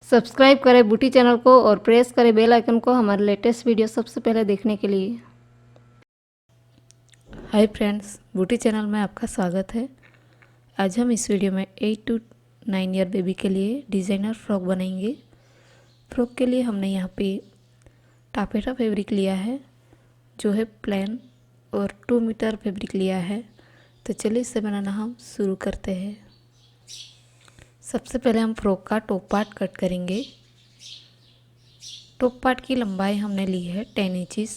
Subscribe करें बूटी channel को और प्रेस करें बेल आइकन को हमारे लेटेस्ट वीडियो सबसे पहले देखने के लिए। हाय फ्रेंड्स, बूटी चैनल में आपका स्वागत है। आज हम इस वीडियो में 8 to 9 ईयर बेबी के लिए डिज़ाइनर फ्रॉक बनाएंगे। फ्रॉक के लिए हमने यहाँ पे टापेटा फैब्रिक लिया है जो है प्लेन, और 2 मीटर फैब्रिक लिया है। तो चलिए इसे बनाना हम शुरू करते हैं। सबसे पहले हम फ्रॉक का टॉप पार्ट कट करेंगे। टॉप पार्ट की लंबाई हमने ली है 10 इंचज़।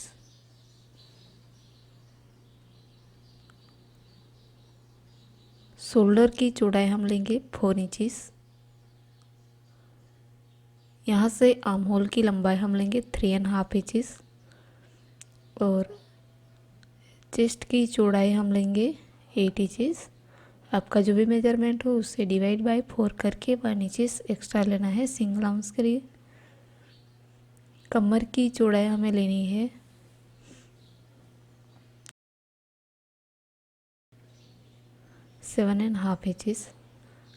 शोल्डर की चौड़ाई हम लेंगे 4 इंचज़। यहाँ से आर्म होल की लंबाई हम लेंगे 3.5 इंचज़ और चेस्ट की चौड़ाई हम लेंगे 8 इंचज़। आपका जो भी मेजरमेंट हो उससे डिवाइड बाय 4 करके 1 इंचज़ एक्स्ट्रा लेना है सिंगल आर्म्स के लिए। कमर की चौड़ाई हमें लेनी है 7.5 इंचज़।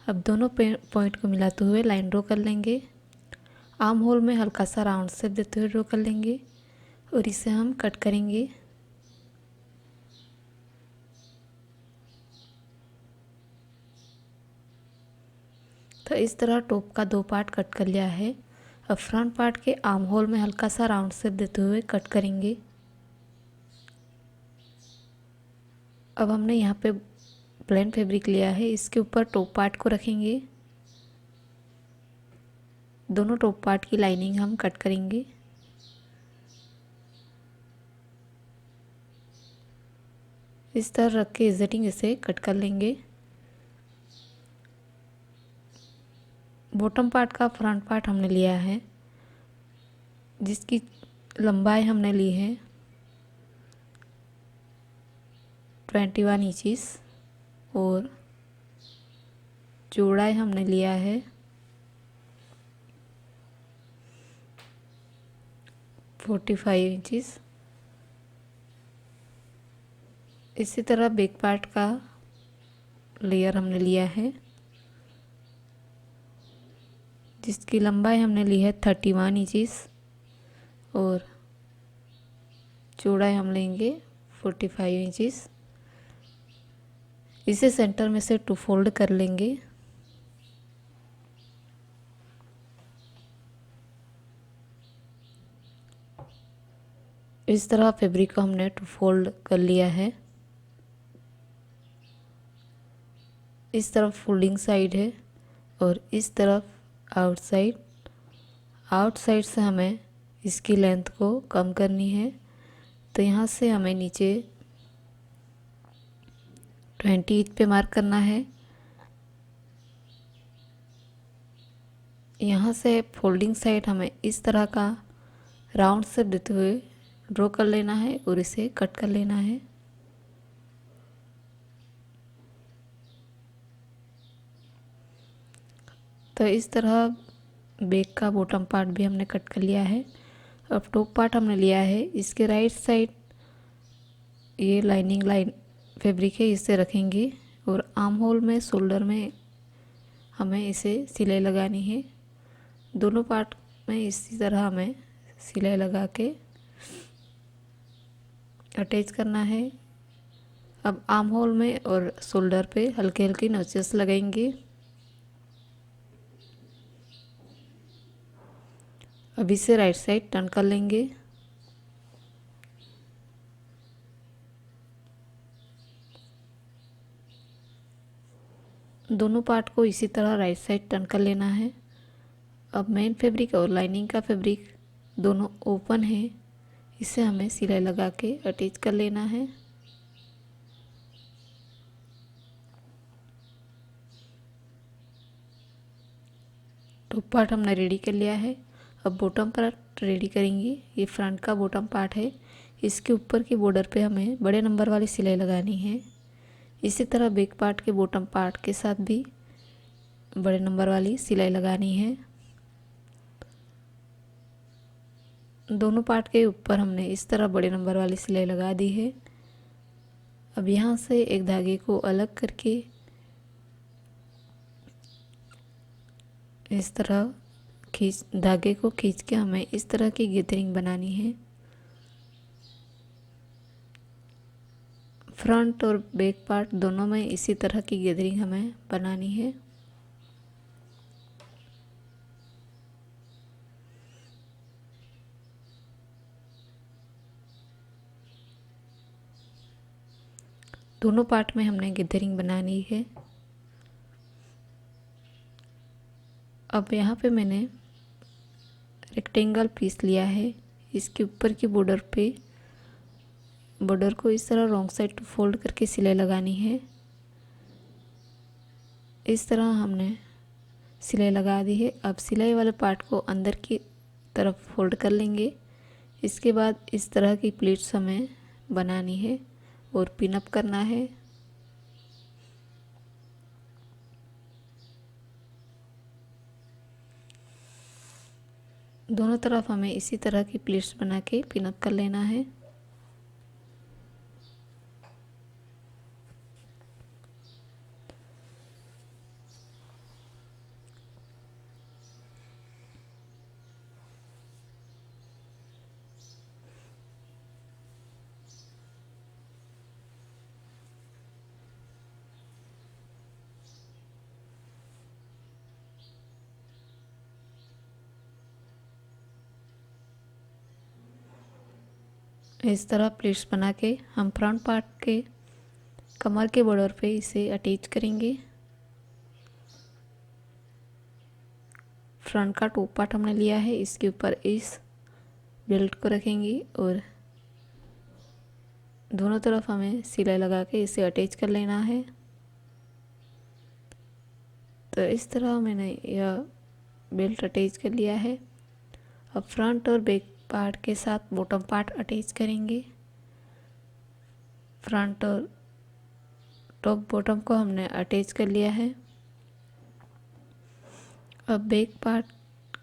अब दोनों पॉइंट को मिलाते हुए लाइन ड्रॉ कर लेंगे। आर्म होल में हल्का सा राउंड शेप देते हुए ड्रॉ कर लेंगे और इसे हम कट करेंगे। तो इस तरह टॉप का 2 पार्ट कट कर लिया है। अब फ्रंट पार्ट के आर्म होल में हल्का सा राउंड शेप देते हुए कट करेंगे। अब हमने यहाँ पे प्लेन फैब्रिक लिया है, इसके ऊपर टॉप पार्ट को रखेंगे। दोनों टॉप पार्ट की लाइनिंग हम कट करेंगे। इस तरह रख के इजेटिंग इसे कट कर लेंगे। बॉटम पार्ट का फ्रंट पार्ट हमने लिया है जिसकी लंबाई हमने ली है 21 इंचज़ और चौड़ाई हमने लिया है 45 इंचज़। इसी तरह बैक पार्ट का लेयर हमने लिया है जिसकी लंबाई हमने ली है 31 इंचज़ और चौड़ाई हम लेंगे 45 इंचज़। इसे सेंटर में से 2 फोल्ड कर लेंगे। इस तरह फैब्रिक को हमने 2 फोल्ड कर लिया है। इस तरफ फोल्डिंग साइड है और इस तरफ आउटसाइड। आउटसाइड से हमें इसकी लेंथ को कम करनी है, तो यहाँ से हमें नीचे 20 इंच पे मार्क करना है। यहाँ से फोल्डिंग साइड हमें इस तरह का राउंड शेप देते हुए ड्रॉ कर लेना है और इसे कट कर लेना है। तो इस तरह बैक का बॉटम पार्ट भी हमने कट कर लिया है। अब टॉप पार्ट हमने लिया है, इसके राइट साइड ये लाइनिंग लाइन फैब्रिक है, इसे रखेंगे और आर्म होल में शोल्डर में हमें इसे सिलाई लगानी है। दोनों पार्ट में इसी तरह हमें सिलाई लगा के अटैच करना है। अब आर्म होल में और शोल्डर पे हल्के हल्के नोचेस लगाएंगे। अब इसे राइट साइड टर्न कर लेंगे। दोनों पार्ट को इसी तरह राइट साइड टर्न कर लेना है। अब मेन फैब्रिक और लाइनिंग का फैब्रिक दोनों ओपन है, इसे हमें सिलाई लगा के अटैच कर लेना है। टॉप पार्ट हमने रेडी कर लिया है। अब बॉटम पार्ट रेडी करेंगे। ये फ्रंट का बॉटम पार्ट है, इसके ऊपर की बॉर्डर पे हमें बड़े नंबर वाली सिलाई लगानी है। इसी तरह बैक पार्ट के बॉटम पार्ट के साथ भी बड़े नंबर वाली सिलाई लगानी है। दोनों पार्ट के ऊपर हमने इस तरह बड़े नंबर वाली सिलाई लगा दी है। अब यहाँ से एक धागे को अलग करके इस तरह धागे को खींच के हमें इस तरह की गैदरिंग बनानी है। फ्रंट और बैक पार्ट दोनों में इसी तरह की गैदरिंग हमें बनानी है। दोनों पार्ट में हमने गैदरिंग बनानी है। अब यहाँ पे मैंने रेक्टेंगल पीस लिया है। इसके ऊपर की बॉर्डर को इस तरह रॉन्ग साइड फोल्ड करके सिलाई लगानी है। इस तरह हमने सिलाई लगा दी है। अब सिलाई वाले पार्ट को अंदर की तरफ फोल्ड कर लेंगे। इसके बाद इस तरह की प्लीट्स हमें बनानी है और पिन अप करना है। दोनों तरफ हमें इसी तरह की प्लीट्स बना के पिन अप कर लेना है। इस तरह प्लीट्स बना के हम फ्रंट पार्ट के कमर के बॉर्डर पे इसे अटैच करेंगे। फ्रंट का टॉप पार्ट हमने लिया है, इसके ऊपर इस बेल्ट को रखेंगे और दोनों तरफ हमें सिलाई लगा के इसे अटैच कर लेना है। तो इस तरह मैंने यह बेल्ट अटैच कर लिया है। अब फ्रंट और बैक पार्ट के साथ बॉटम पार्ट अटैच करेंगे। फ्रंट और टॉप बॉटम को हमने अटैच कर लिया है। अब बैक पार्ट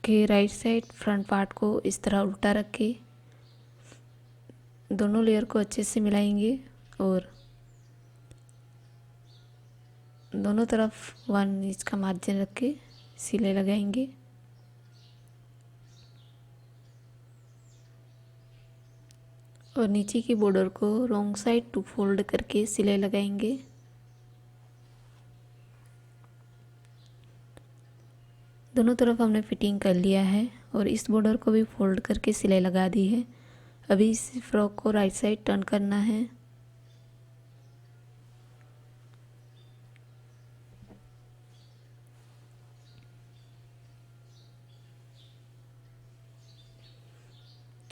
के राइट साइड फ्रंट पार्ट को इस तरह उल्टा रख के दोनों लेयर को अच्छे से मिलाएंगे और दोनों तरफ 1 इंच का मार्जिन रख के सिलाई लगाएंगे। और नीचे की बॉर्डर को रॉन्ग साइड टू फोल्ड करके सिलाई लगाएंगे। दोनों तरफ हमने फिटिंग कर लिया है और इस बॉर्डर को भी फोल्ड करके सिलाई लगा दी है। अभी इस फ्रॉक को राइट साइड टर्न करना है।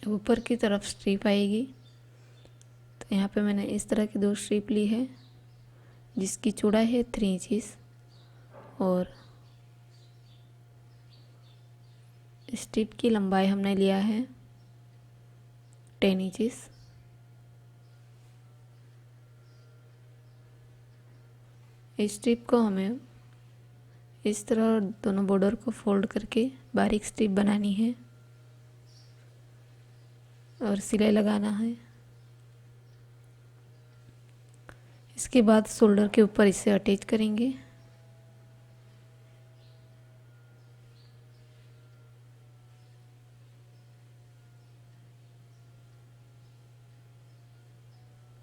ऊपर की तरफ स्ट्रिप आएगी, तो यहाँ पे मैंने इस तरह की 2 स्ट्रिप ली है जिसकी चौड़ाई है 3 इंचेस और स्ट्रिप की लंबाई हमने लिया है 10 इंचेस। इस स्ट्रिप को हमें इस तरह दोनों बॉर्डर को फोल्ड करके बारीक स्ट्रिप बनानी है और सिलाई लगाना है। इसके बाद शोल्डर के ऊपर इसे अटैच करेंगे।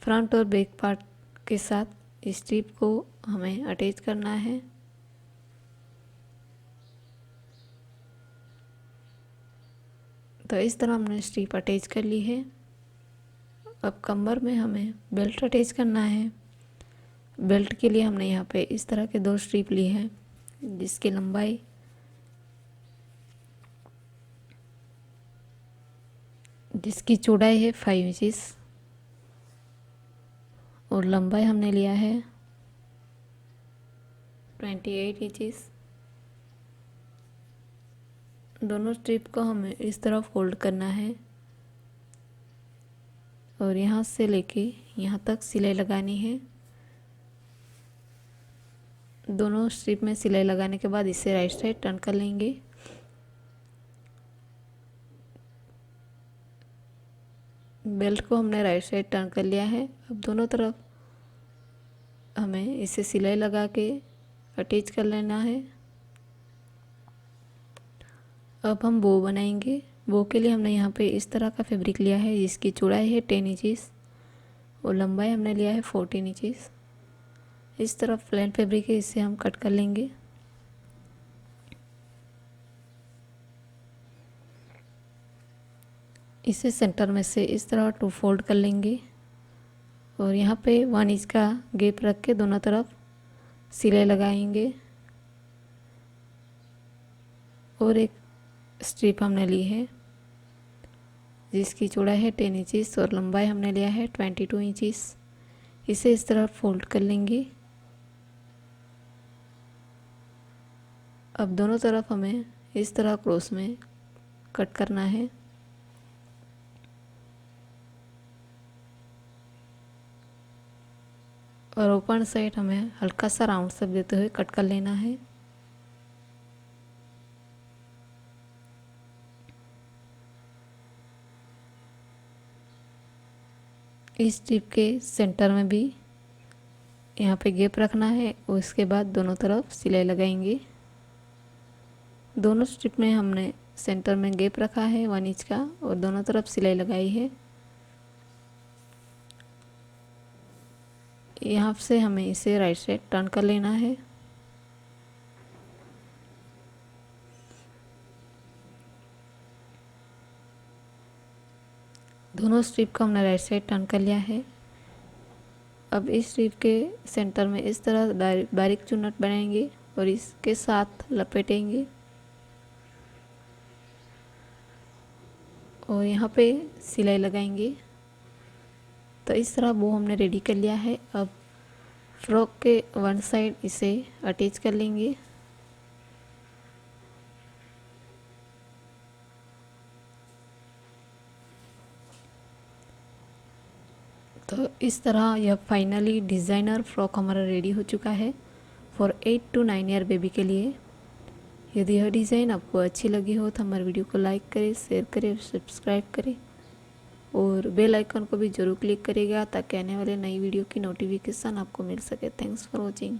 फ्रंट और बैक पार्ट के साथ स्ट्रिप को हमें अटैच करना है। तो इस तरह हमने स्ट्रिप अटैच कर ली है। अब कमर में हमें बेल्ट अटैच करना है। बेल्ट के लिए हमने यहाँ पे इस तरह के 2 स्ट्रिप ली है जिसकी लंबाई जिसकी चौड़ाई है 5 इंचेस और लंबाई हमने लिया है 28 इंचेस। दोनों स्ट्रिप को हमें इस तरह फोल्ड करना है और यहाँ से लेके यहाँ तक सिलाई लगानी है। दोनों स्ट्रिप में सिलाई लगाने के बाद इसे राइट साइड टर्न कर लेंगे। बेल्ट को हमने राइट साइड टर्न कर लिया है। अब दोनों तरफ हमें इसे सिलाई लगा के अटैच कर लेना है। अब हम बो बनाएंगे। बो के लिए हमने यहाँ पे इस तरह का फैब्रिक लिया है जिसकी चौड़ाई है 10 इंचेस और लंबाई हमने लिया है 14 इंचेस। इस तरफ प्लेन फैब्रिक है, इसे हम कट कर लेंगे। इसे सेंटर में से इस तरह 2 फोल्ड कर लेंगे और यहाँ पे 1 इंच का गैप रख के दोनों तरफ सिलाई लगाएंगे। और एक स्ट्रिप हमने ली है जिसकी चौड़ाई है 10 इंचेस और लंबाई हमने लिया है 22 इंचेस। इसे इस तरह फोल्ड कर लेंगे। अब दोनों तरफ हमें इस तरह क्रॉस में कट करना है। और ओपन साइड हमें हल्का सा राउंड शेप देते हुए कट कर लेना है। इस स्ट्रिप के सेंटर में भी यहाँ पे गैप रखना है और इसके बाद दोनों तरफ सिलाई लगाएंगे। दोनों स्ट्रिप में हमने सेंटर में गैप रखा है 1 इंच का और दोनों तरफ सिलाई लगाई है। यहाँ से हमें इसे राइट साइड टर्न कर लेना है। दोनों स्ट्रिप को हमने राइट साइड टर्न कर लिया है। अब इस स्ट्रिप के सेंटर में इस तरह बारीक चुन्नट बनाएंगे और इसके साथ लपेटेंगे और यहाँ पे सिलाई लगाएंगे। तो इस तरह वो हमने रेडी कर लिया है। अब फ्रॉक के वन साइड इसे अटैच कर लेंगे। तो इस तरह यह फाइनली डिज़ाइनर फ्रॉक हमारा रेडी हो चुका है फॉर 8 to 9 ईयर बेबी के लिए। यदि यह डिज़ाइन आपको अच्छी लगी हो तो हमारे वीडियो को लाइक करें, शेयर करें और सब्सक्राइब करें और बेल आइकन को भी ज़रूर क्लिक करिएगा ताकि आने वाले नई वीडियो की नोटिफिकेशन आपको मिल सके। Thanks for watching.